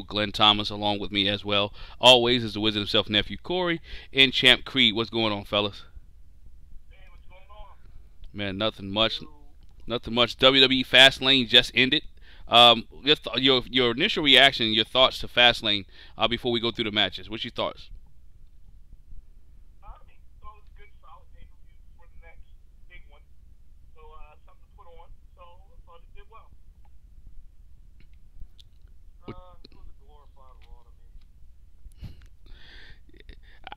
Glenn Thomas along with me as well. Always is the wizard himself, nephew Corey, and Champ Creed. What's going on, fellas? Hey, what's going on? Man, nothing much. You, Nothing much. WWE Fastlane just ended. Your initial reaction, your thoughts to Fastlane before we go through the matches. What's your thoughts? I mean, those good solid pay-per-views for the next big one. So, something to put on. So, I thought it did well. It was a glorified Raw to me.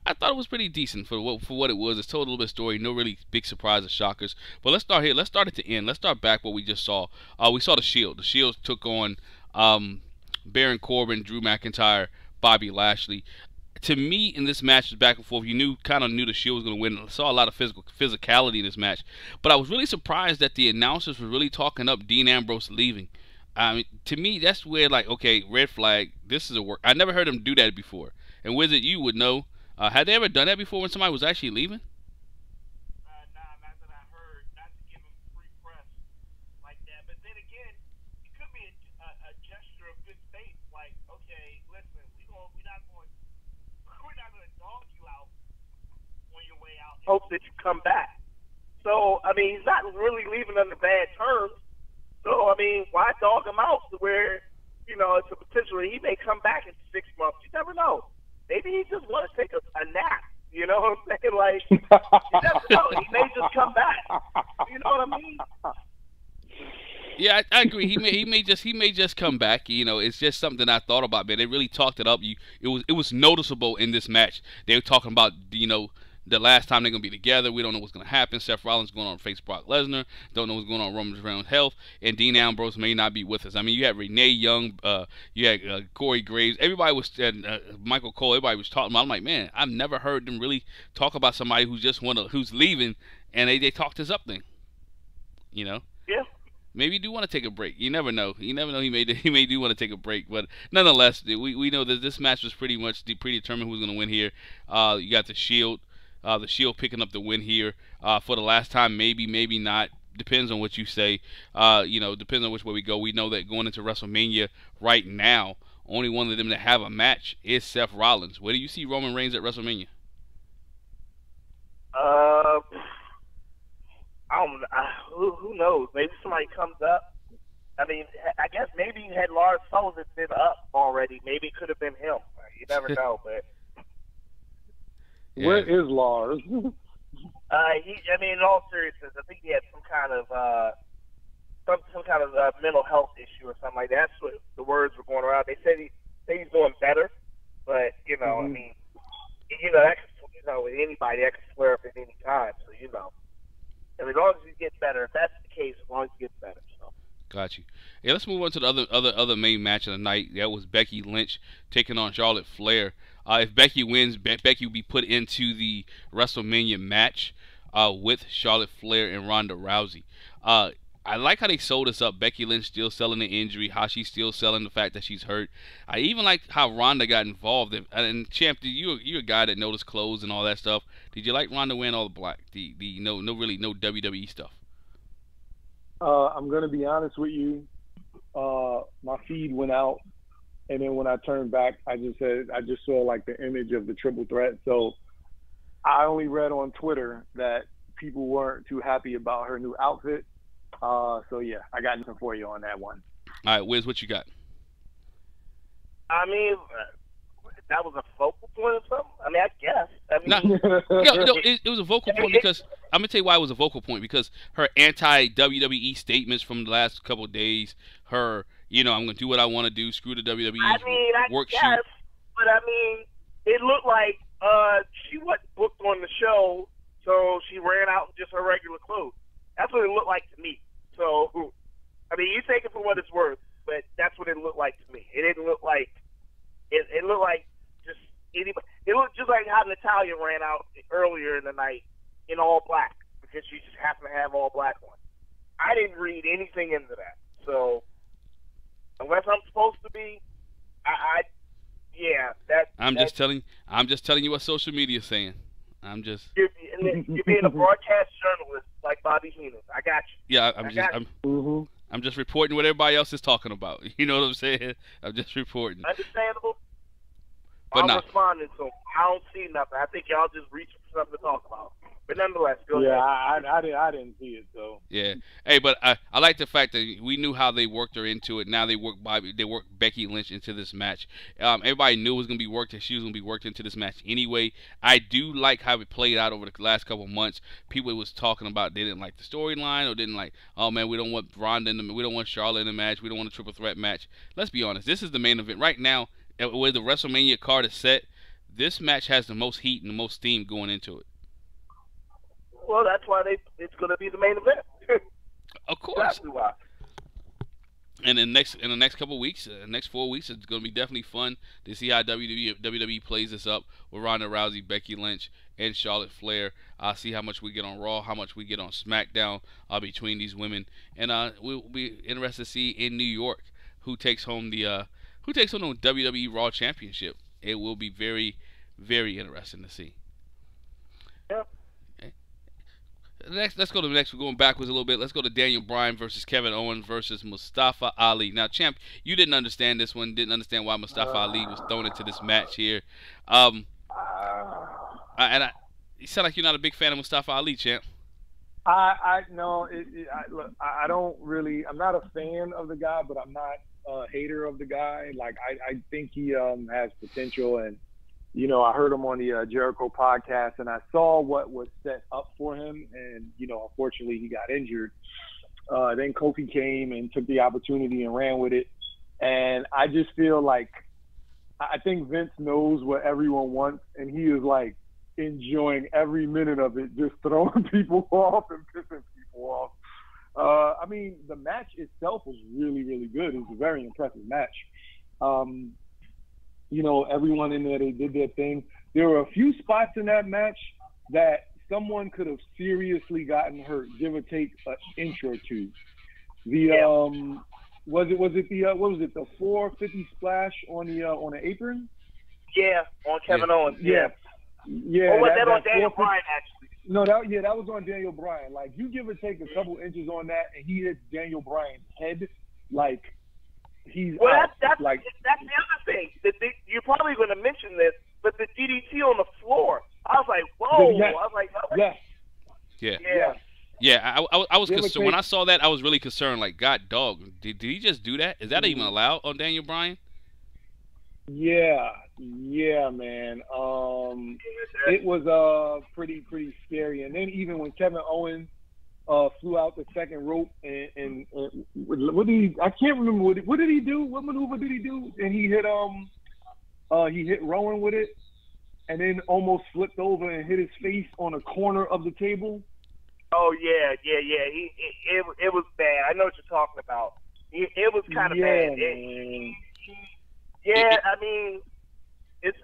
I thought it was pretty decent for what it was. It's told a little bit of story, no really big surprises, shockers. But let's start here. Let's start at the end. Let's start back what we just saw. We saw the Shield. The Shield took on Baron Corbin, Drew McIntyre, Bobby Lashley. To me, in this match, back and forth, you kind of knew the Shield was going to win. I saw a lot of physicality in this match, but I was really surprised that the announcers were really talking up Dean Ambrose leaving. I mean, to me, that's where like, okay, red flag. This is a work. I never heard them do that before. And Wizard, you would know. Had they ever done that before when somebody was actually leaving? Nah, not that I heard. Not to give him free press like that. But then again, it could be a gesture of good faith. Like, okay, listen, we're not going to dog you out on your way out. Hope that you come back. So, I mean, he's not really leaving under bad terms. So, I mean, why dog him out to where, it's a potential he may come back in 6 months. You never know. Maybe he just wants to take a nap. You know what I'm saying? Like, you never know. He may just come back. You know what I mean? Yeah, I agree. He may just come back. It's just something I thought about, man. They really talked it up. It was noticeable in this match. They were talking about the last time they're gonna be together. We don't know what's gonna happen. Seth Rollins going on to face Brock Lesnar. Don't know what's going on with Roman Reigns' health, and Dean Ambrose may not be with us. I mean, you had Renee Young, you had Corey Graves. Everybody was Michael Cole. Everybody was talking about. I'm like, man, I've never heard them really talk about somebody who's leaving, and they talked this up thing. Yeah. Maybe you do want to take a break. You never know. You never know. He may do want to take a break, but nonetheless, we know that this match was pretty much predetermined who's going to win here. You got the Shield. The Shield picking up the win here for the last time, maybe not. Depends on what you say. Depends on which way we go. We know that going into WrestleMania right now, only one of them that have a match is Seth Rollins. Where do you see Roman Reigns at WrestleMania? I don't. Who knows? Maybe somebody comes up. I mean, I guess maybe you had Lars Sullivan been up already. Maybe it could have been him. You never know, but. Yeah. Where is Lars? In all seriousness, I think he had some kind of mental health issue or something like that. That's what the words were going around. They said he's doing better, but I mean, that could, with anybody that could flare up at any time. So as long as he gets better, if that's the case, as long as he gets better. So. Got you. Yeah, let's move on to the other main match of the night. That was Becky Lynch taking on Charlotte Flair. If Becky wins, Becky will be put into the WrestleMania match with Charlotte Flair and Ronda Rousey. I like how they sold us up. Becky Lynch still selling the injury, how she's still selling the fact that she's hurt. I even like how Ronda got involved. And Champ, you're a guy that noticed clothes and all that stuff. Did you like Ronda wearing all the black? No WWE stuff. I'm gonna be honest with you. My feed went out, and then when I turned back, I just saw like the image of the triple threat. So I only read on Twitter that people weren't too happy about her new outfit. So yeah, I got nothing for you on that one. All right, Wiz, what you got? I mean, that was a focal point or something. I mean, I guess. It was a vocal point because I'm gonna tell you why it was a vocal point, because her anti-WWE statements from the last couple of days. Her, I'm gonna do what I want to do. Screw the WWE. I mean, I guess, but I mean, it looked like she wasn't booked on the show, so she ran out in just her regular clothes. That's what it looked like to me. So, I mean, you take it for what it's worth, but that's what it looked like to me. It didn't look like it looked like just anybody. It looked just like how Natalya ran out earlier in the night in all black because she just happened to have all black on. I didn't read anything into that. So, unless I'm supposed to be, I'm just telling you what social media is saying. You're being a broadcast journalist like Bobby Heenan. I got you. Yeah, I'm just reporting what everybody else is talking about. You know what I'm saying? I'm just reporting. Understandable. But I'm responding to him. I don't see nothing. I think y'all just reaching for something to talk about. But nonetheless, go ahead. Yeah, I didn't see it, so. Yeah. Hey, but I like the fact that we knew how they worked her into it. Now they worked Becky Lynch into this match. Everybody knew it was gonna be worked, and she was gonna be worked into this match anyway. I do like how it played out over the last couple of months. People was talking about they didn't like the storyline or didn't like, oh man, we don't want Ronda we don't want Charlotte in the match. We don't want a triple threat match. Let's be honest. This is the main event right now. Where the WrestleMania card is set, this match has the most heat and the most steam going into it. Well, that's why it's going to be the main event. Of course. That's why. And in the next couple of weeks, next 4 weeks, it's going to be definitely fun to see how WWE plays this up with Ronda Rousey, Becky Lynch, and Charlotte Flair. See how much we get on Raw, how much we get on SmackDown between these women, and we'll be interested to see in New York who takes home the WWE Raw Championship. It will be very, very interesting to see. Yeah. Let's go to the next. We're going backwards a little bit. Let's go to Daniel Bryan versus Kevin Owens versus Mustapha Ali. Now, champ, you didn't understand this one. Didn't understand why Mustapha Ali was thrown into this match here. You sound like you're not a big fan of Mustapha Ali, champ. Look, I don't really. I'm not a fan of the guy, but I'm not a hater of the guy. Like I think he has potential, and I heard him on the Jericho podcast, and I saw what was set up for him, and unfortunately he got injured. Then Kofi came and took the opportunity and ran with it, and I just feel like I think Vince knows what everyone wants, and he is like enjoying every minute of it, just throwing people off and pissing people off. I mean, the match itself was really, really good. It was a very impressive match. Everyone in there, they did their thing. There were a few spots in that match that someone could have seriously gotten hurt, give or take an inch or two. Was it the 450 splash on the apron? Yeah, on Kevin Owens. Yeah. Or was that on Daniel Bryan, actually? No, that was on Daniel Bryan. Like, you give or take a couple inches on that, and he hit Daniel Bryan's head, like he's out. That's the other thing. You're probably going to mention this, but the DDT on the floor, I was like, whoa. Yes. I was like, oh, yes. Yeah, I was concerned. When I saw that, I was really concerned. Like, God, dog, did he just do that? Is that even allowed on Daniel Bryan? Yeah, man. It was pretty scary. And then even when Kevin Owens flew out the second rope and what did he? I can't remember what did he do? What maneuver did he do? And he hit Rowan with it, and then almost flipped over and hit his face on a corner of the table. Oh yeah. It was bad. I know what you're talking about. It was kind of bad. I mean, it's.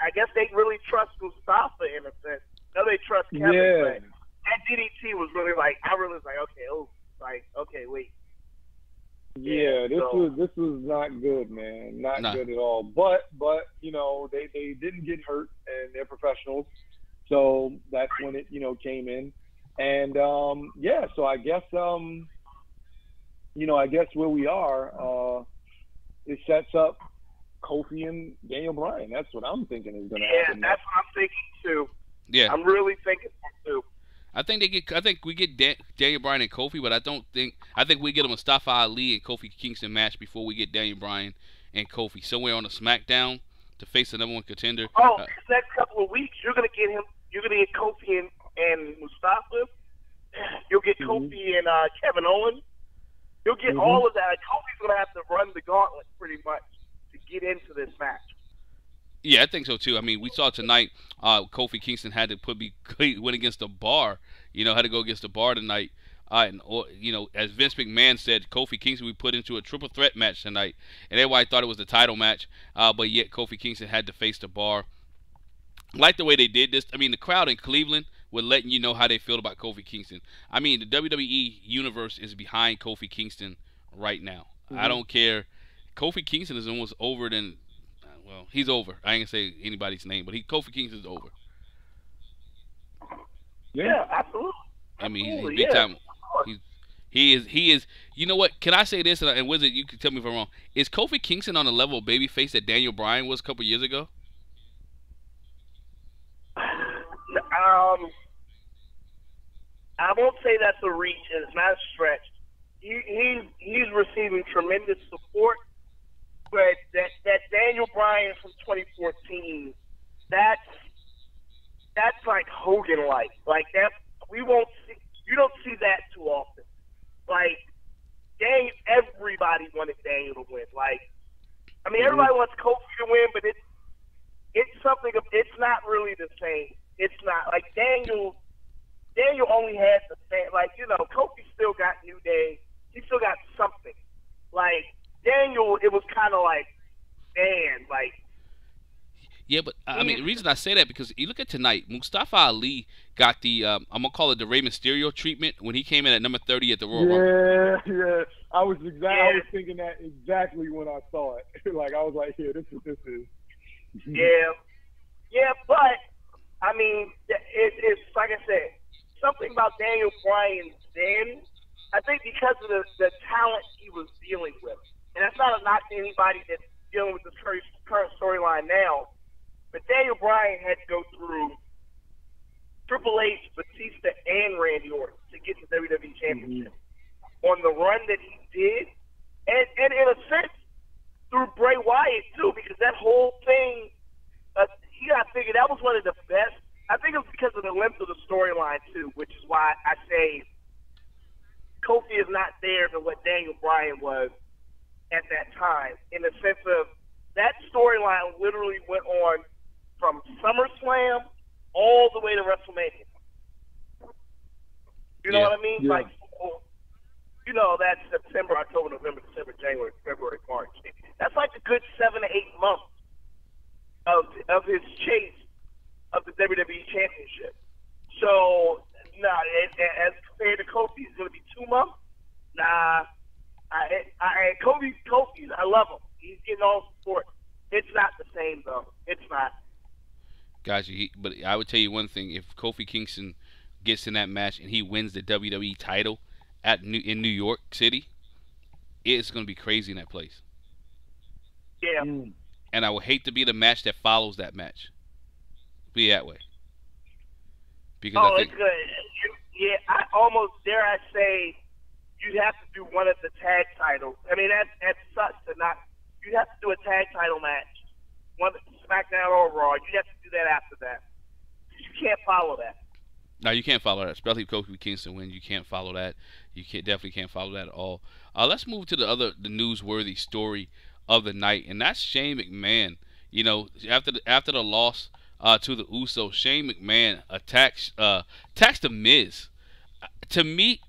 I guess they really trust Mustapha in a sense. No, they trust Kevin. Yeah. But that DDT was really like, I really was like, okay, wait. Yeah, this was not good, man. Not good at all. But they didn't get hurt, and they're professionals, so that's when it came in, and so I guess where we are, it sets up Kofi and Daniel Bryan. That's what I'm thinking is going to happen. Yeah, that's what I'm thinking too. Yeah, I'm really thinking that too. I think we get Daniel Bryan and Kofi, but I think we get a Mustafa Ali and Kofi Kingston match before we get Daniel Bryan and Kofi somewhere on the SmackDown to face the #1 contender. Oh, next couple of weeks you're gonna get him. You're gonna get Kofi and Mustafa. You'll get Kofi and Kevin Owens. You'll get all of that. Kofi's gonna have to run the gauntlet pretty much to get into this match. Yeah, I think so too. I mean, we saw tonight Kofi Kingston had to went against the bar. Had to go against the bar tonight. As Vince McMahon said, Kofi Kingston we put into a triple threat match tonight, and everybody thought it was the title match. But yet Kofi Kingston had to face the bar. I like the way they did this. I mean, the crowd in Cleveland were letting you know how they feel about Kofi Kingston. I mean, the WWE universe is behind Kofi Kingston right now. I don't care. Kofi Kingston is almost over than. Well, he's over. I ain't gonna say anybody's name, but Kofi Kingston's over. Yeah, absolutely. I mean, he's big time. He is. You know what? Can I say this? And Wizard, you can tell me if I'm wrong. Is Kofi Kingston on the level of babyface that Daniel Bryan was a couple years ago? I won't say that's a reach, and it's not a stretch. He's receiving tremendous support, but that Daniel Bryan from 2014, that's like Hogan-like. Like that, we won't see. You don't see that too often. Like Daniel, everybody wanted Daniel to win. Like, I mean, everybody wants Kofi to win, but it's something. It's not really the same. It's not like Daniel only had the same. Like, you know, Kofi still got New Day. He still got something. Like Daniel, it was kind of like, man, like. Yeah, but I mean, the reason I say that because you look at tonight, Mustapha Ali got the I'm gonna call it the Rey Mysterio treatment when he came in at number 30 at the Royal Rumble. Yeah. I was thinking that exactly when I saw it. Like I was like, yeah, this is what this is. Yeah, but I mean, it's like I said, something about Daniel Bryan then. I think because of the talent he was dealing with, and that's not a knock to anybody that's dealing with the current storyline now. But Daniel Bryan had to go through Triple H, Batista, and Randy Orton to get the WWE Championship. On the run that he did, and in a sense, through Bray Wyatt, too, because that whole thing, you got to figure that was one of the best. I think it was because of the length of the storyline, too, which is why I say Kofi is not there to what Daniel Bryan was at that time, in the sense of that storyline literally went on from SummerSlam all the way to WrestleMania. You know what I mean? Yeah. Like, you know, that's September, October, November, December, January, February, March. That's like a good 7 to 8 months of his chase of the WWE Championship. So, as compared to Kofi, it's going to be 2 months. Kofi, I love him. He's getting all support. It's not the same, though. It's not. Gotcha. But I would tell you one thing: if Kofi Kingston gets in that match and he wins the WWE title in New York City, it's going to be crazy in that place. Yeah. And I would hate to be the match that follows that match. Be that way. Because I think, it's good. Yeah, I almost dare I say you'd have to do one of the tag titles. I mean, that sucks to not. You'd have to do a tag title match, one SmackDown or Raw. You'd have to do that after that. You can't follow that. No, you can't follow that. Especially if Kofi Kingston wins, you can't follow that. You definitely can't follow that at all. Let's move to the newsworthy story of the night, and that's Shane McMahon. You know, after the loss to the Usos, Shane McMahon attacks the Miz. To me,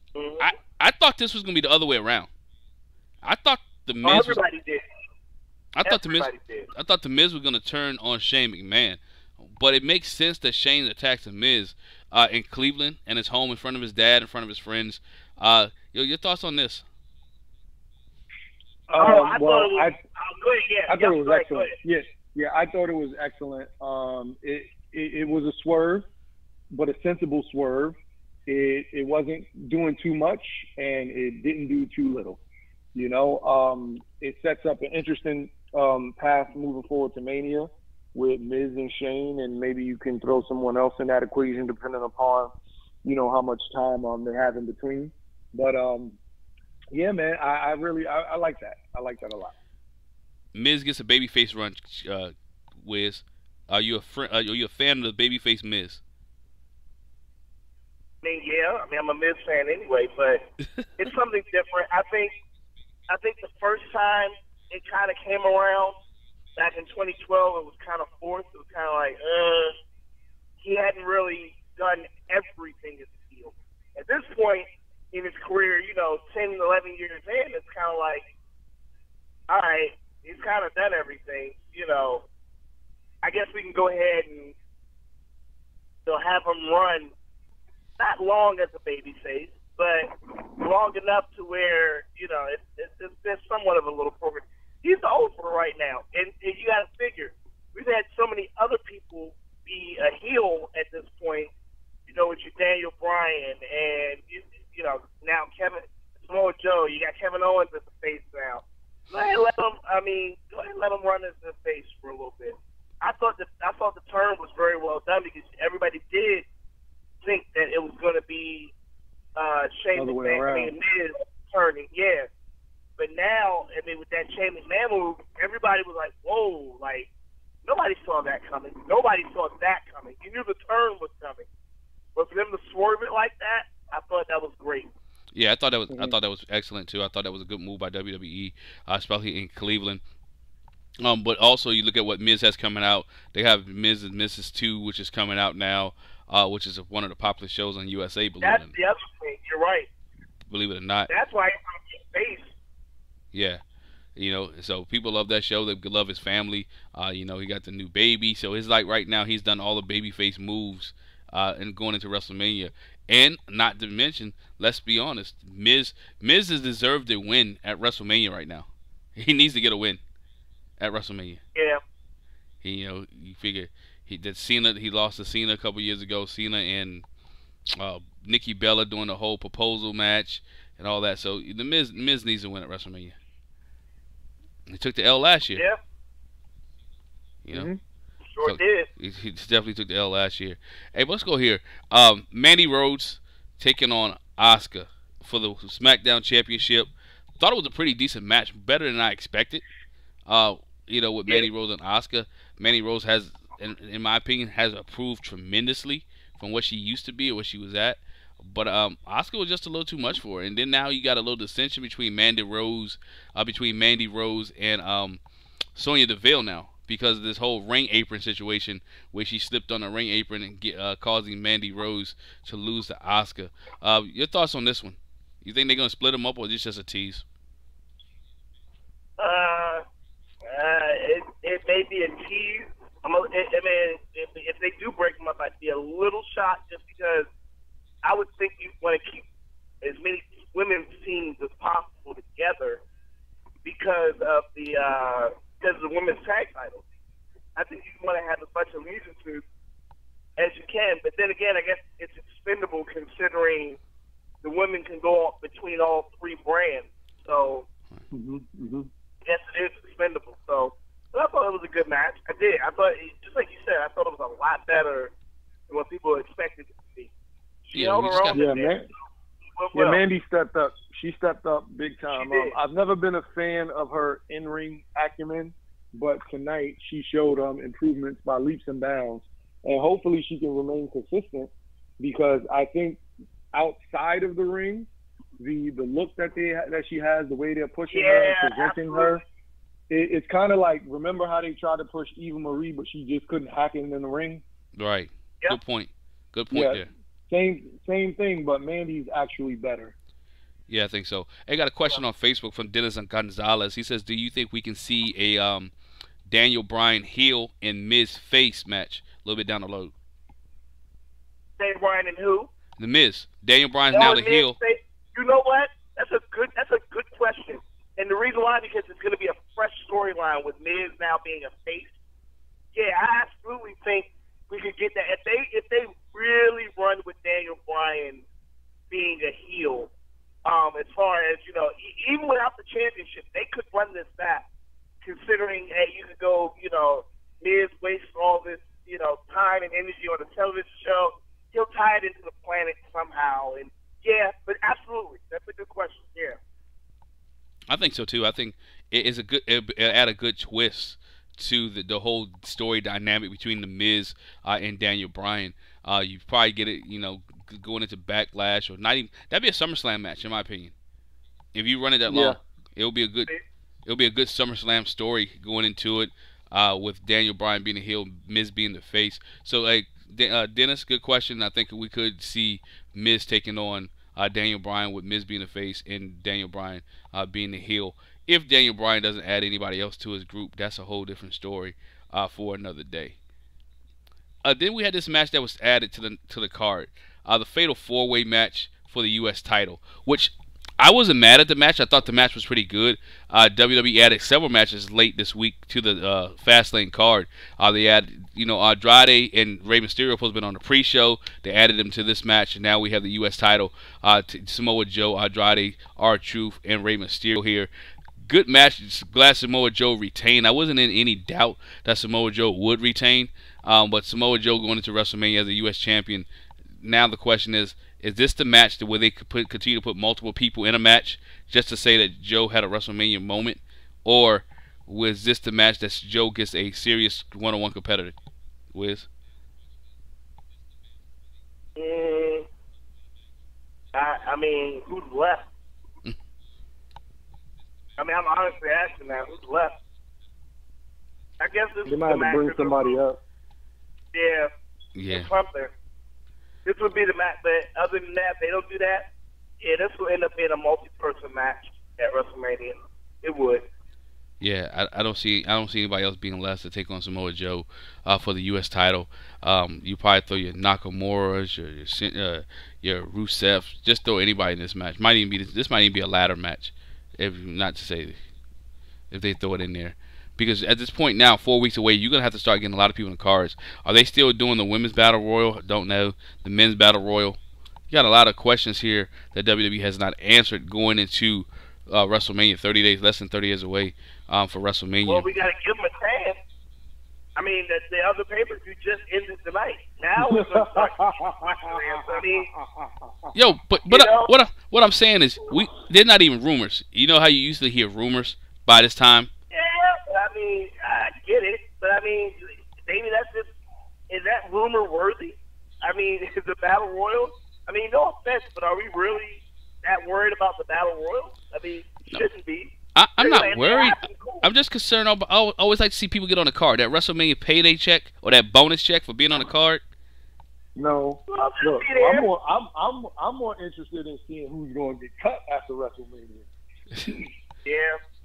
I thought this was gonna be the other way around. I thought the Miz. Everybody did. I thought the Miz was gonna turn on Shane McMahon, but it makes sense that Shane attacks the Miz in Cleveland and his home in front of his dad, in front of his friends. Your thoughts on this? I thought it was excellent. Yeah, I thought it was excellent. It was a swerve, but a sensible swerve. It wasn't doing too much, and it didn't do too little. You know, it sets up an interesting path moving forward to Mania with Miz and Shane, and maybe you can throw someone else in that equation depending upon, you know, how much time they have in between. But yeah, man, I really like that. I like that a lot. Miz gets a babyface run. Wiz, are you a fan of the babyface Miz? I mean, yeah. I mean, I'm a Miz fan anyway, but it's something different. I think the first time it kind of came around back in 2012, it was kind of forced. It was kind of like, he hadn't really done everything as a heel. At this point in his career, you know, 10, 11 years in, it's kind of like, all right, he's kind of done everything. You know, I guess we can go ahead and have him run not long as a babyface, but long enough to where, you know, it's somewhat of a little program. He's over right now, and you got to figure we've had so many other people be a heel at this point. You know, with your Daniel Bryan and you know now Kevin face for a little bit. I thought the turn was very well done because everybody did think that it was going to be Shane McMahon, Miz turning, yeah. But now, I mean, with that Shane McMahon move, everybody was like, whoa, like, nobody saw that coming. Nobody saw that coming. You knew the turn was coming. But for them to swerve it like that, I thought that was great. Yeah, I thought that was excellent too. I thought that was a good move by WWE, especially in Cleveland. But also you look at what Miz has coming out. They have Miz and Mrs. 2, which is coming out now, which is one of the popular shows on USA. That's the other thing. You're right. Believe it or not. That's why he's face. Yeah. You know, so people love that show. They love his family. You know, he got the new baby. So it's like right now he's done all the babyface moves and going into WrestleMania. And not to mention, let's be honest, Miz has deserved a win at WrestleMania right now. He needs to get a win at WrestleMania. Yeah. You figure he lost to Cena a couple years ago. Cena and Nikki Bella doing the whole proposal match and all that. So the Miz needs to win at WrestleMania. He took the L last year. Yeah. You know. Sure did. He definitely took the L last year. Hey, let's go here. Mandy Rhodes taking on Asuka for the SmackDown Championship. Thought it was a pretty decent match, better than I expected. With Mandy Rose and Asuka. Mandy Rose has, in my opinion, has improved tremendously from what she used to be or what she was at. But Asuka was just a little too much for her. And then now you got a little dissension between Mandy Rose and Sonya Deville now because of this whole ring apron situation where she slipped on a ring apron and causing Mandy Rose to lose to Asuka. Your thoughts on this one? You think they're gonna split them up or is this just a tease? It may be a tease. I mean, if they do break them up, I'd be a little shocked just because I would think you want to keep as many women's teams as possible together because of the women's tag titles. I think you want to have as much allegiance as you can, but then again, I guess it's expendable considering the women can go between all three brands. So, yes, it is expendable. So, I thought it was a good match. I did. I thought, just like you said, I thought it was a lot better than what people expected it to be. Mandy stepped up. She stepped up big time. I've never been a fan of her in-ring acumen, but tonight she showed improvements by leaps and bounds, and hopefully she can remain consistent because I think outside of the ring, the look that she has, the way they're pushing her, presenting her, it's kind of like, remember how they tried to push Eva Marie, but she just couldn't hack it in the ring? Right. Yep. Good point there. Same thing, but Mandy's actually better. Yeah, I think so. I got a question on Facebook from Dennis Gonzalez. He says, do you think we can see a Daniel Bryan heel and Miz face match a little bit down the road? Daniel Bryan and who? The Miz. Daniel Bryan's now the heel. You know what? That's a good question. And the reason why, because it's going to be a fresh storyline with Miz now being a face. Yeah, I absolutely think we could get that. If they really run with Daniel Bryan being a heel, as far as, even without the championship, they could run this back. Considering, hey, you could go, Miz wastes all this, time and energy on a television show. He'll tie it into the planet somehow. And yeah, but absolutely, that's a good question. Yeah. I think so too. I think it add a good twist to the whole story dynamic between the Miz and Daniel Bryan. You probably get it, going into Backlash or not even. That'd be a SummerSlam match, in my opinion. If you run it that long, it'll be a good SummerSlam story going into it with Daniel Bryan being the heel, Miz being the face. So, Dennis, good question. I think we could see Miz taking on Daniel Bryan with Miz being the face and Daniel Bryan being the heel. If Daniel Bryan doesn't add anybody else to his group, that's a whole different story for another day. Then we had this match that was added to the card, the Fatal 4-Way match for the U.S. title, which I wasn't mad at the match. I thought the match was pretty good. WWE added several matches late this week to the Fastlane card. They added, Andrade and Rey Mysterio have been on the pre-show. They added them to this match, and now we have the U.S. title. Samoa Joe, Andrade, R-Truth, and Rey Mysterio here. good match. Glad Samoa Joe retained. I wasn't in any doubt that Samoa Joe would retain. But Samoa Joe going into WrestleMania as a U.S. champion. Now the question is this the match where they could continue to put multiple people in a match just to say that Joe had a WrestleMania moment? Or was this the match that Joe gets a serious one-on-one competitor? Wiz? I mean, who's left? I mean, I'm honestly asking that. Who's left? I guess this they might have to bring somebody up. Yeah. Something. This would be the match, but other than that, if they don't do that, yeah, this will end up being a multi-person match at WrestleMania. It would. Yeah, I don't see anybody else being left to take on Samoa Joe for the U.S. title. You probably throw your Nakamura's, your Rusev, just throw anybody in this match. This might even be a ladder match, if they throw it in there. Because at this point now, 4 weeks away, you're gonna have to start getting a lot of people in the cards. Are they still doing the women's battle royal? Don't know. The men's battle royal. You got a lot of questions here that WWE has not answered going into WrestleMania. less than 30 days away for WrestleMania. Well, we gotta give them a chance. I mean, the other pay-per-view just ended tonight. Now we're gonna start. I mean, but what I'm saying is they're not even rumors. You know how you usually hear rumors by this time. I mean, I get it, but I mean, maybe that's just, is that rumor worthy? I mean, is the Battle Royal? I mean, no offense, but are we really that worried about the Battle Royal? I mean, shouldn't be. I'm not worried. I'm just concerned. I always like to see people get on the card. That WrestleMania payday check or that bonus check for being on the card. No, look, I'm more interested in seeing who's going to get cut after WrestleMania. Yeah.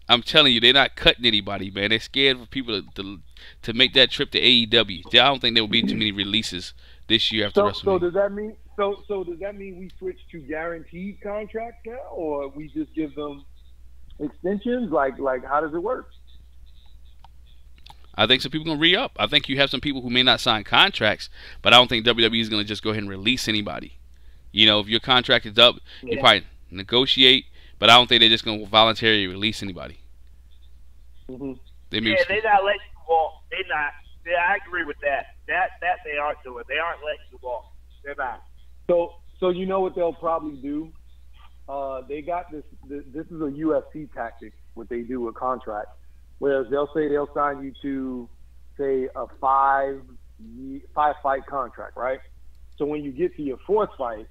I'm telling you, they're not cutting anybody, man. They're scared for people to make that trip to AEW. I don't think there will be too many releases this year after WrestleMania. So does that mean does that mean we switch to guaranteed contracts now, or we just give them extensions? Like how does it work? I think some people are going to re-up. I think you have some people who may not sign contracts, but I don't think WWE is going to just go ahead and release anybody. You know, if your contract is up, you probably negotiate. But I don't think they're just going to voluntarily release anybody. Mm-hmm. They're not letting you walk. They're not. Yeah, I agree with that. That they aren't doing. They aren't letting you walk. They're not. So you know what they'll probably do? They got this. This is a UFC tactic. What they do with contracts, whereas they'll sign you to, say, a five fight contract, right? So when you get to your fourth fight,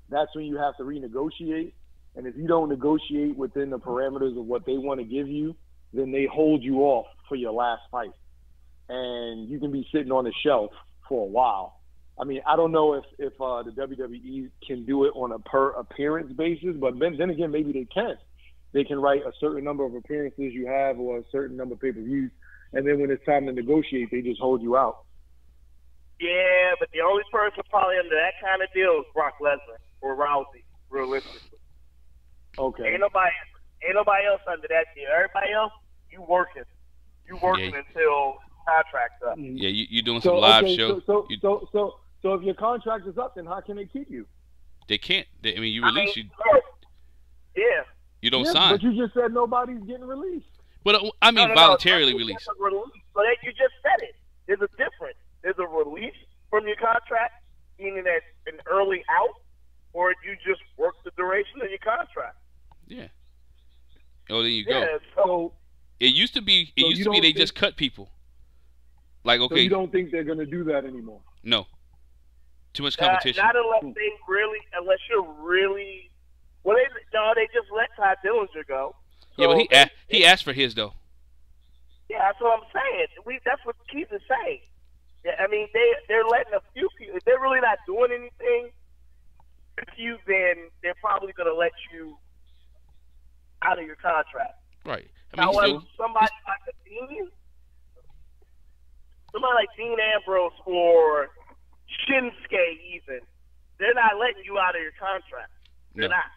that's when you have to renegotiate. And if you don't negotiate within the parameters of what they want to give you, then they hold you off for your last fight. And you can be sitting on the shelf for a while. I mean, I don't know if the WWE can do it on a per appearance basis, but then again, maybe they can. They can write a certain number of appearances you have or a certain number of pay-per-views, and then when it's time to negotiate, they just hold you out. Yeah, but the only person probably under that kind of deal is Brock Lesnar or Rousey, realistically. Okay. Ain't nobody else under that deal. Everybody else, you working until contract's up. Yeah, you doing some live show. So if your contract is up, then how can they keep you? They can't. You release you. Yeah. You don't sign. But you just said nobody's getting released. But I mean, voluntarily released. So you just said it. There's a difference. There's a release from your contract, meaning that an early out, or you just work the duration of your contract. Yeah. Oh, there you go. Yeah, so it used to be. They just cut people. Like, okay. So you don't think they're going to do that anymore? No. Too much competition. Not unless you're really. Well, they just let Ty Dillinger go. So, yeah, but he asked for his though. Yeah, that's what I'm saying. That's what Keith is saying. Yeah, I mean, they're letting a few people. If they're really not doing anything with you, then they're probably going to let you out of your contract. Right. However, somebody like Dean Ambrose or Shinsuke even, they're not letting you out of your contract. They're not.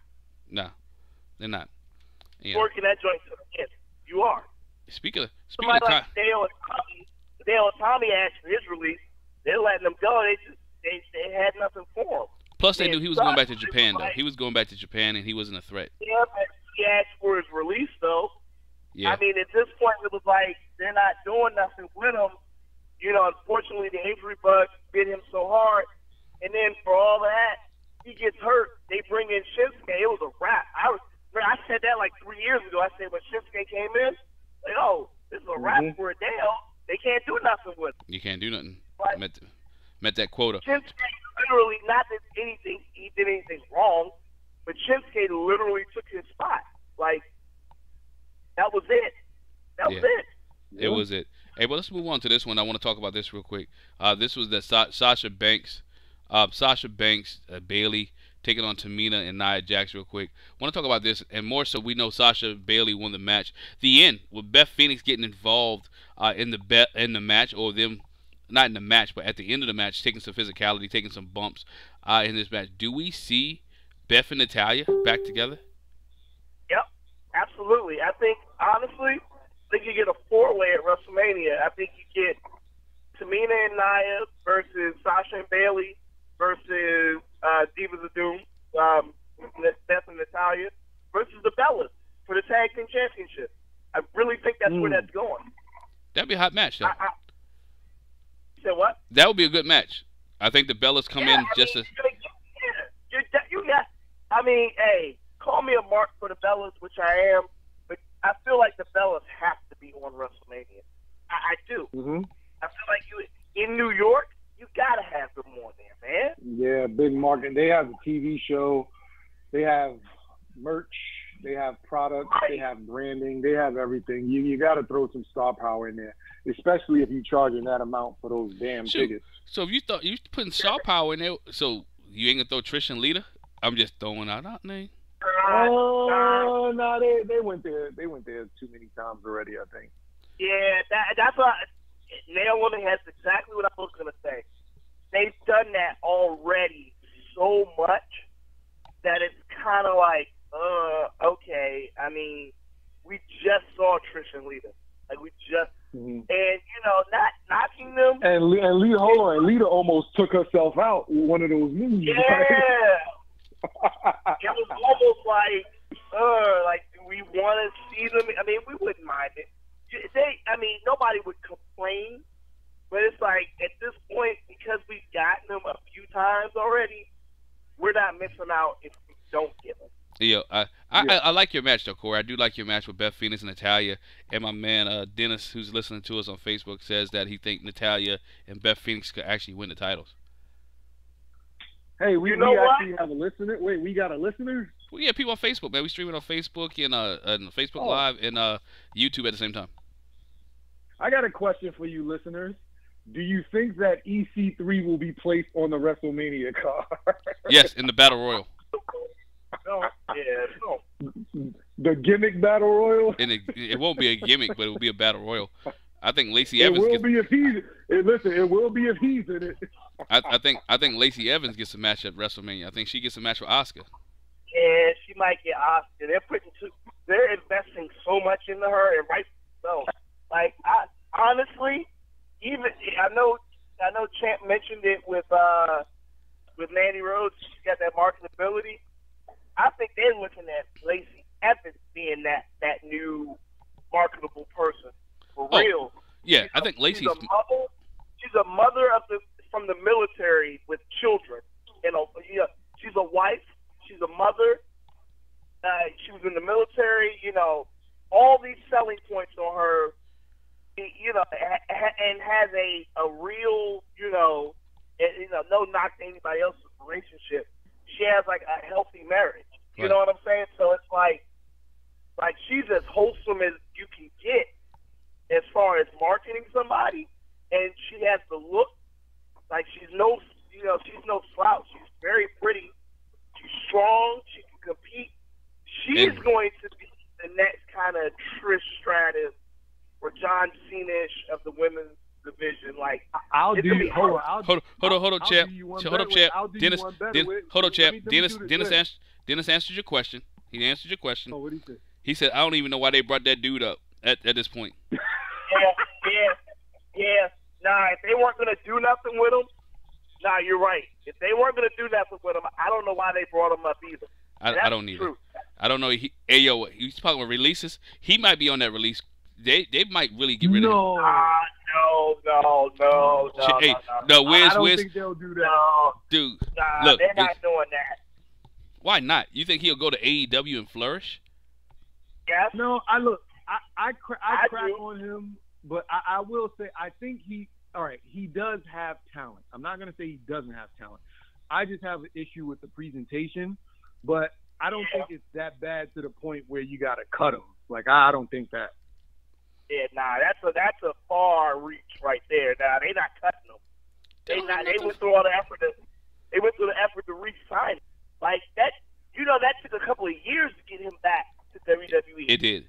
No, they're not. Yeah. Working that joint to the end. You are. Speaking of like Dale and Tommy asked for his release. They're letting them go. They had nothing for him. Plus, they knew he was going back to Japan, though. He was going back to Japan, and he wasn't a threat. Yeah, but he asked for his release, though. Yeah. I mean, at this point, it was like they're not doing nothing with him. You know, unfortunately, the injury bug bit him so hard. And then for all that, he gets hurt. They bring in Shinsuke. It was a wrap. I said that like 3 years ago. I said when Shinsuke came in, like, oh, this is a wrap for a Dale. They can't do nothing with him. You can't do nothing. But Met that quota. Shinsuke literally, not that he did anything wrong, but Shinsuke literally took his spot. Like, that was it. That was it. It was it. Hey, well, let's move on to this one. I want to talk about this real quick. This was the Sasha Banks, Bailey taking on Tamina and Nia Jax real quick. I want to talk about this, and more so we know Sasha Bailey won the match. The end, with Beth Phoenix getting involved in the match, or them, not in the match, but at the end of the match, taking some physicality, taking some bumps in this match. Do we see Beth and Natalya back together? Yep, absolutely. I think, honestly, you get a four-way at WrestleMania. I think you get Tamina and Nia versus Sasha and Bailey versus Divas of Doom, Beth and Natalya versus the Bellas for the Tag Team Championship. I really think that's where that's going. That'd be a hot match, though. You said what? That would be a good match. I think the Bellas come in just as... You got, I mean, hey, call me a mark for the Bellas, which I am, but I feel like the Bellas have to be on WrestleMania. I do. Mm-hmm. I feel like in New York, you gotta have them on there, man. Yeah, big market. They have a TV show. They have merch. They have products. They have branding. They have everything. You got to throw some star power in there, especially if you're charging that amount for those damn tickets. So if you thought you putting star power in there, so you ain't gonna throw Trish and Lita? I'm just throwing out name. Oh no, they went there. They went there too many times already, I think. Yeah, that's what Nail on the head. That's exactly what I was gonna say. They've done that already so much that it's kind of like, okay. I mean, we just saw Trish and Lita. Like, we just, and, you know, not knocking them. And Lita, hold on, and Lita almost took herself out with one of those moves. Yeah. It was almost like, do we want to see them? I mean, we wouldn't mind it. Nobody would complain, but it's like, at this point, because we've gotten them a few times already, we're not missing out if we don't get them. Yeah, I like your match though, Corey. I do like your match with Beth Phoenix and Natalya. And my man Dennis, who's listening to us on Facebook, says that he thinks Natalya and Beth Phoenix could actually win the titles. Hey, we actually have a listener. Wait, we got a listener? Well, yeah, people on Facebook, man. We streaming on Facebook and Facebook Live and YouTube at the same time. I got a question for you, listeners. Do you think that EC3 will be placed on the WrestleMania card? Yes, in the Battle Royal. The gimmick Battle Royal? And it won't be a gimmick, but it will be a Battle Royal. I think Lacey Evans. It will be if he's. Listen, it will be if he's in it. I think Lacey Evans gets a match at WrestleMania. I think she gets a match with Asuka. Yeah, she might get Asuka. They're investing so much into her, and rightfully so. Like, honestly, even I know Champ mentioned it with Mandy Rhodes. She's got that marketability. I think they're looking at Lacey Evans being that new marketable person for real. Yeah, I think Lacey's she's a mother from the military with children. You know, she's a wife. She's a mother. She was in the military. You know, all these selling points on her. You know, and has a real, no knock to anybody else's relationship. She has like a healthy marriage. You know what I'm saying? So it's like she's as wholesome as you can get as far as marketing somebody, and she has the look. Like she's no slouch. She's very pretty. She's strong. She can compete. She's going to be the next kind of Trish Stratus or John Cena-ish of the women's division. Like, hold on, champ. Dennis, hold on, champ. Dennis answered your question. He answered your question. Oh, what did he say? He said, "I don't even know why they brought that dude up at this point." Yeah. Nah, if they weren't gonna do nothing with him, nah, you're right. If they weren't gonna do nothing with him, I don't know why they brought him up either. I don't either. I don't know. Hey, yo, he's talking about releases. He might be on that release. They might really get rid of him. No, Hey, no. I don't Wiz, think they'll do that. No, dude, nah, look, they're not doing that. why not? You think he'll go to AEW and flourish? Yes. No, I crack do. on him, but I will say I think he does have talent. I'm not gonna say he doesn't have talent. I just have an issue with the presentation, but I don't think it's that bad to the point where you gotta cut him. Like I don't think that. Yeah, nah, that's a far reach right there. Nah, they not cutting him. They went through all the effort. They went through the effort to re-sign him. Like that, that took a couple of years to get him back to WWE. It did.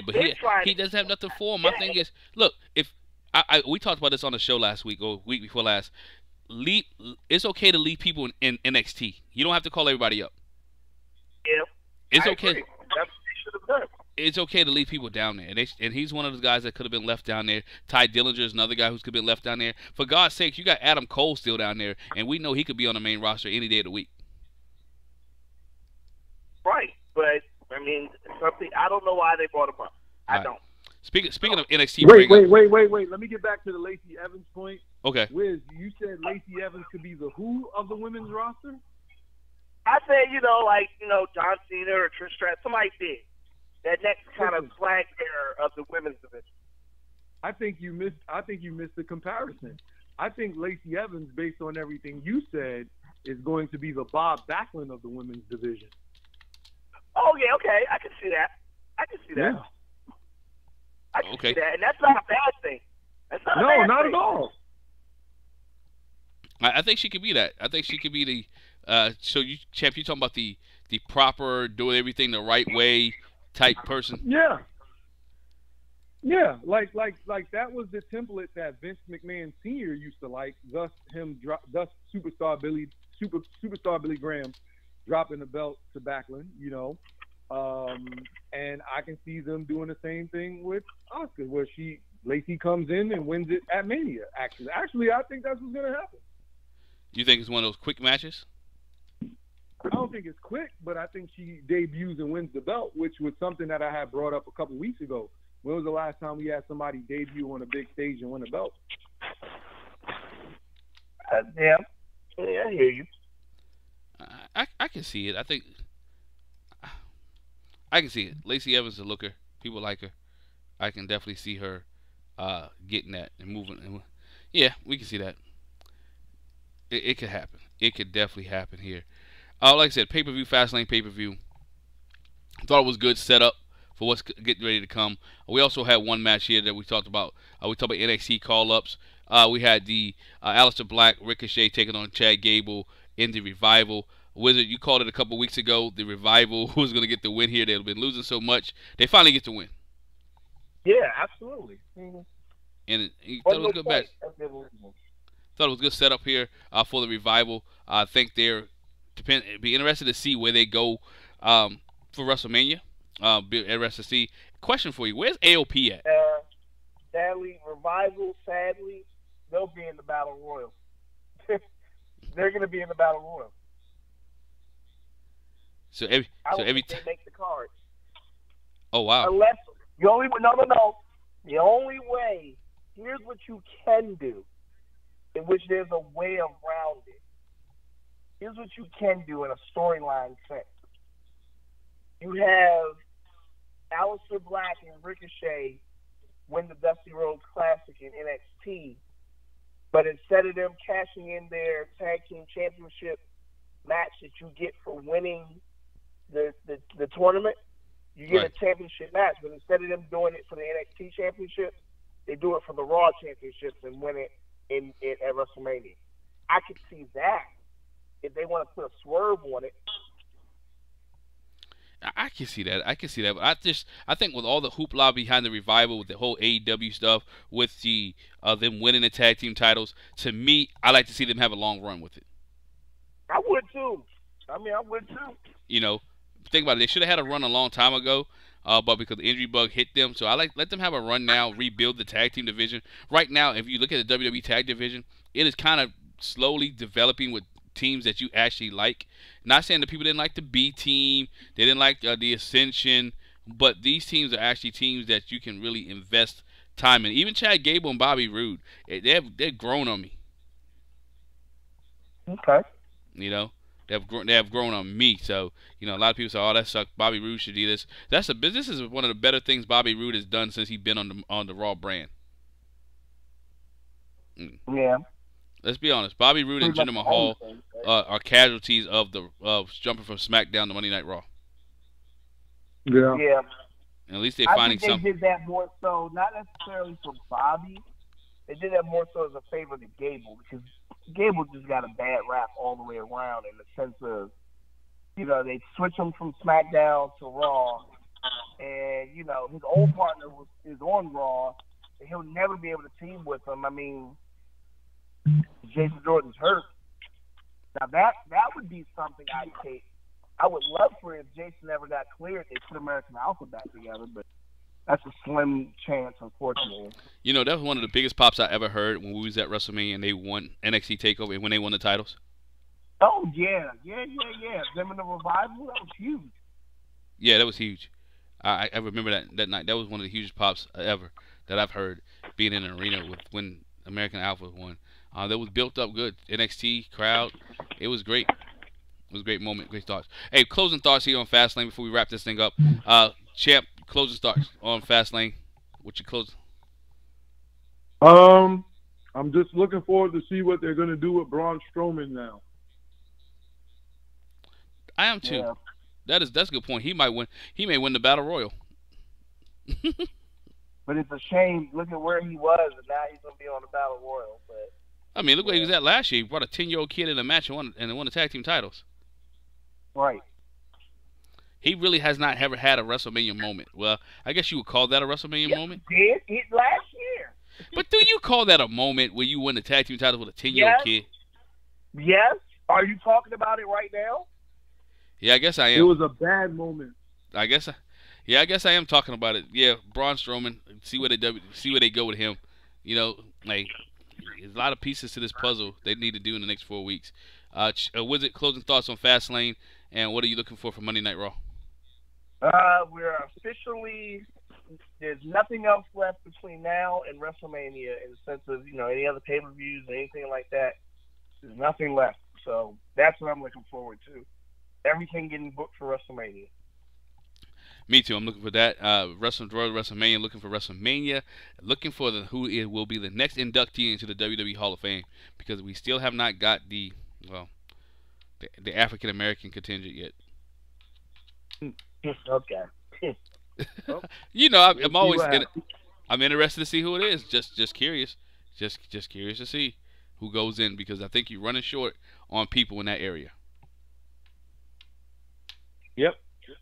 But he doesn't have nothing for him. My thing is, look, if we talked about this on the show last week or week before last. It's okay to leave people in NXT. You don't have to call everybody up. Yeah, it's I okay. Agree. That's what they should have done. It's okay to leave people down there, and he's one of those guys that could have been left down there. Ty Dillinger is another guy who could have been left down there. For God's sake, you got Adam Cole still down there, and we know he could be on the main roster any day of the week. Right, but I mean, something I don't know why they brought him up. I don't. Speaking of NXT, wait. Let me get back to the Lacey Evans point. Okay. Wiz, you said Lacey Evans could be the who of the women's roster? I said, John Cena or Trish Stratus, somebody big. That next kind of flag bearer of the women's division. I think you missed the comparison. I think Lacey Evans, based on everything you said, is going to be the Bob Backlund of the women's division. Oh yeah, okay, I can see that. Yeah. I can see that, and that's not a bad thing. That's not a bad thing. Not at all. I think she could be that. I think she could be the. So you, Champ, you talking about the proper, doing everything the right way type person? Yeah. Yeah, like that was the template that Vince McMahon Sr. used to like. Thus Superstar Billy Graham dropping the belt to Backlund, and I can see them doing the same thing with Asuka, where Lacey comes in and wins it at Mania. Actually, I think that's what's gonna happen. You think it's one of those quick matches? I don't think it's quick, but I think she debuts and wins the belt, which was something that I had brought up a couple weeks ago. When was the last time we had somebody debut on a big stage and win a belt? Yeah, I hear you. I can see it. I think I can see it. Lacey Evans is a looker. People like her. I can definitely see her getting that and moving. Yeah, we can see that. It could happen. It could definitely happen here. Like I said, pay-per-view, Fastlane pay-per-view. Thought it was good setup for what's getting ready to come. We also had one match here that we talked about. We talked about NXT call-ups. We had the Aleister Black, Ricochet taking on Chad Gable in the Revival. Wizard, you called it a couple weeks ago. The Revival was going to get the win here. They've been losing so much. They finally get the win. Yeah, absolutely. Mm-hmm. And he thought it was a good match. Thought it was a good setup here for the Revival. I think be interested to see where they go for WrestleMania. Be interested to see. Question for you: where's AOP at? Sadly, Revival. They'll be in the Battle Royal. They're going to be in the Battle Royal. So every they make the card. Oh wow! Unless no. The only way. Here's what you can do, in which there's a way around it. Here's what you can do in a storyline sense. You have Aleister Black and Ricochet win the Dusty Rhodes Classic in NXT, but instead of them cashing in their tag team championship match that you get for winning the tournament, you get a championship match. But instead of them doing it for the NXT championship, they do it for the Raw championships and win it at WrestleMania. I could see that if they want to put a swerve on it. I can see that. But I think with all the hoopla behind the Revival, with the whole AEW stuff, with the them winning the tag team titles, to me, I like to see them have a long run with it. I would too. Think about it. They should have had a run a long time ago, but because the injury bug hit them, so let them have a run now, rebuild the tag team division. Right now, if you look at the WWE tag division, it is kind of slowly developing with teams that you actually like. Not saying that people didn't like the B team, they didn't like the Ascension, but these teams are actually teams that you can really invest time in. Even Chad Gable and Bobby Roode, they've grown on me. Okay. You know, they have grown on me. So you know, a lot of people say, "Oh, that sucks. Bobby Roode should do this." This is one of the better things Bobby Roode has done since he's been on the Raw brand. Yeah. Let's be honest. Bobby Roode and Jinder Mahal are casualties of jumping from SmackDown to Monday Night Raw. Yeah. Yeah. And at least they're finding something. I think they did that more so, not necessarily for Bobby. They did that more so as a favor to Gable, because Gable just got a bad rap all the way around in the sense of, you know, they switch him from SmackDown to Raw, and, you know, his old partner is on Raw, and he'll never be able to team with him. I mean, Jason Jordan's hurt. Now, that would be something I'd take. I would love for if Jason ever got cleared, they put American Alpha back together, but that's a slim chance, unfortunately. You know, that was one of the biggest pops I ever heard when we was at WrestleMania and they won NXT TakeOver and when they won the titles. Oh, yeah. Them in the Revival, that was huge. Yeah, that was huge. I remember that night. That was one of the hugest pops ever that I've heard, being in an arena when American Alpha won. That was built up good. NXT crowd, it was great. It was a great moment, great thoughts. Hey, closing thoughts here on Fastlane before we wrap this thing up. Champ, closing thoughts on Fastlane. What you close? I'm just looking forward to see what they're going to do with Braun Strowman now. I am too. Yeah. That's a good point. He might win. He may win the Battle Royal. But it's a shame. Look at where he was, and now he's going to be on the Battle Royal. But I mean, look where he was at last year. He brought a 10-year-old kid in a match and won the tag team titles. Right. He really has not ever had a WrestleMania moment. Well, I guess you would call that a WrestleMania moment. He did last year. But do you call that a moment where you win the tag team title with a 10-year-old kid? Yes. Are you talking about it right now? Yeah, I guess I am. It was a bad moment. I guess I am talking about it. Yeah, Braun Strowman. See where they go with him. You know, like there's a lot of pieces to this puzzle they need to do in the next 4 weeks. Wizard, closing thoughts on Fastlane, and what are you looking for Monday Night Raw? We're officially. There's nothing else left between now and WrestleMania in the sense of, you know, any other pay-per-views or anything like that. There's nothing left. So that's what I'm looking forward to. Everything getting booked for WrestleMania. Me too. I'm looking for that. WrestleMania, looking for WrestleMania, looking for who it will be the next inductee into the WWE Hall of Fame, because we still have not got the African American contingent yet. Okay. You know, I'm interested to see who it is. Just curious, just curious to see who goes in, because I think you're running short on people in that area. Yep.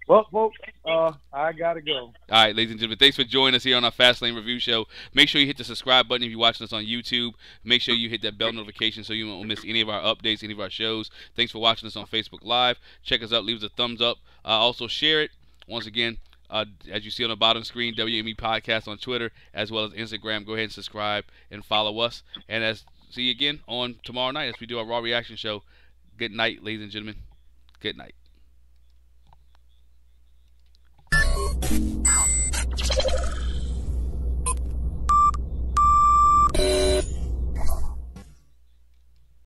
Well, folks, I gotta go. All right, ladies and gentlemen, thanks for joining us here on our Fastlane review show. Make sure you hit the subscribe button if you're watching us on YouTube. Make sure you hit that bell notification so you won't miss any of our updates, any of our shows. Thanks for watching us on Facebook Live. Check us out. Leave us a thumbs up. Also, share it. Once again, as you see on the bottom screen, WME Podcast on Twitter as well as Instagram. Go ahead and subscribe and follow us. And see you again on tomorrow night as we do our Raw Reaction show. Good night, ladies and gentlemen. Good night.